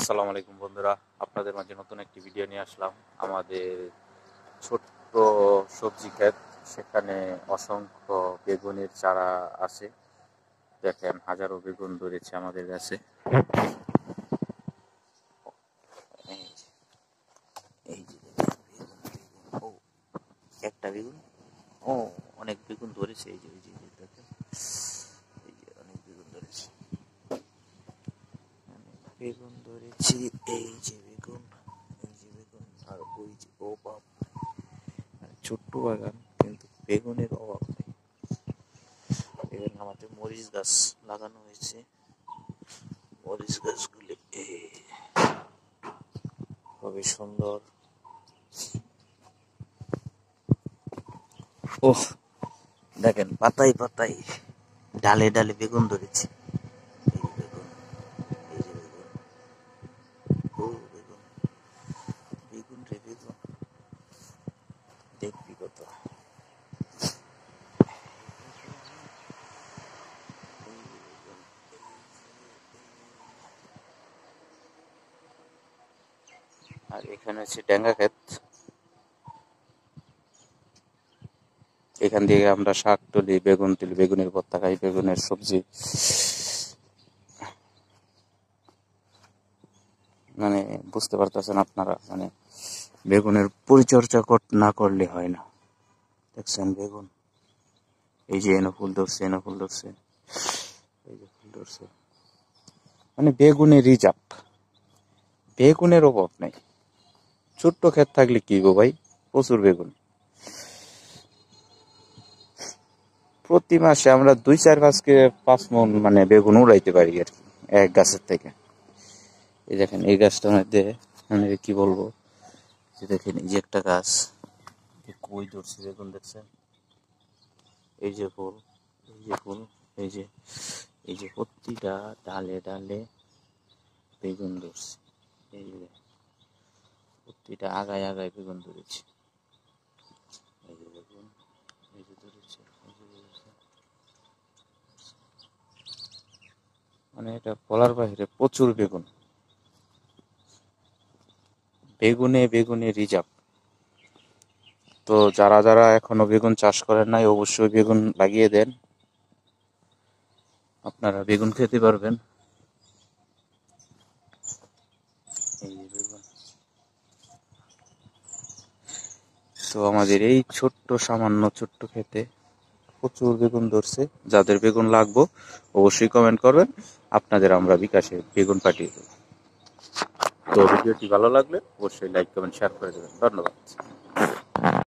আসসালামু আলাইকুম বন্ধুরা, আপনাদের মাঝে নতুন একটি ভিডিও নিয়ে আসলাম। আমাদের ছোট্ট সবজি ক্ষেত, সেখানে অসংখ্য বেগুনের চারা আছে। দেখেন, হাজারো বেগুন ধরেছে আমাদের গাছে। এই যে, এই যে দেখেন, বেগুন, ও একটা বেগুন, ও অনেক বেগুন ধরেছে। এই যে দেখেন, এই যে অনেক বেগুন ধরেছে, বেগুন ধরেছি। এই যে বেগুন, এই যে বেগুন, আর ওই যে, ও বাপ, ছোট্ট বাগান কিন্তু বেগুনের অভাব নেই। এখানে আমাদের মরিচ গাছ লাগানো হয়েছে। মরিচ গাছগুলি খুবই সুন্দর। ওহ, দেখেন, পাতায় পাতায়, ডালে ডালে বেগুন ধরেছে। এই যে বেগুন, এই যে বেগুন, ও বেগুন, বেগুন রে বেগুন, দেখবি কত। আর এখানে হচ্ছে ডেঙ্গা ক্ষেত। এখান থেকে আমরা শাক তুলি, বেগুন তুলি, বেগুনের ভর্তা খাই, বেগুনের সবজি। মানে বুঝতে পারতেছেন আপনারা, মানে বেগুনের পরিচর্যা না করলে হয় না। দেখছেন বেগুন, এই যে এনে ফুল ধরছে, এনে ফুল ধরছে, এই যে ফুল ধরছে। মানে বেগুনের রিজার্ভ, বেগুনের অভাব নেই। ছোট্ট ক্ষেত থাকলে কি গো ভাই, প্রচুর বেগুন। প্রতি মাসে আমরা 2-4-5 মণ মানে বেগুন উড়াইতে পারি আর কি, এক গাছের থেকে। এই দেখেন, এই গাছটার মধ্যে মানে কি বলবো, যে দেখেন, এই যে একটা গাছ, কই ধরছে বেগুন, দেখছেন? এই যে ফুল, এই যে ফুল, এই যে, এই যে প্রতিটা ডালে ডালে বেগুন ধরছে। এই যে প্রতিটা আগায় আগায় বেগুন ধরেছে। এই যে বেগুন, এই যে ধরেছে, এই যে ধরেছে। মানে এটা বলার বাইরে, প্রচুর বেগুন। বেগুনে বেগুনে রিজার্ভ। তো যারা যারা এখনো বেগুন চাষ করেন নাই, অবশ্যই বেগুন লাগিয়ে দেন, আপনারা বেগুন খেতে পারবেন। এই যে বেগুন। তো আমাদের এই ছোট্ট সামান্য ছোট্ট ক্ষেতে প্রচুর বেগুন ধরছে। যাদের বেগুন লাগবে অবশ্যই কমেন্ট করবেন, আপনাদের আমরা বিকাশে বেগুন পাঠিয়ে দেব। তো ভিডিওটি ভালো লাগলে অবশ্যই লাইক, কমেন্ট, শেয়ার করে দেবেন। ধন্যবাদ।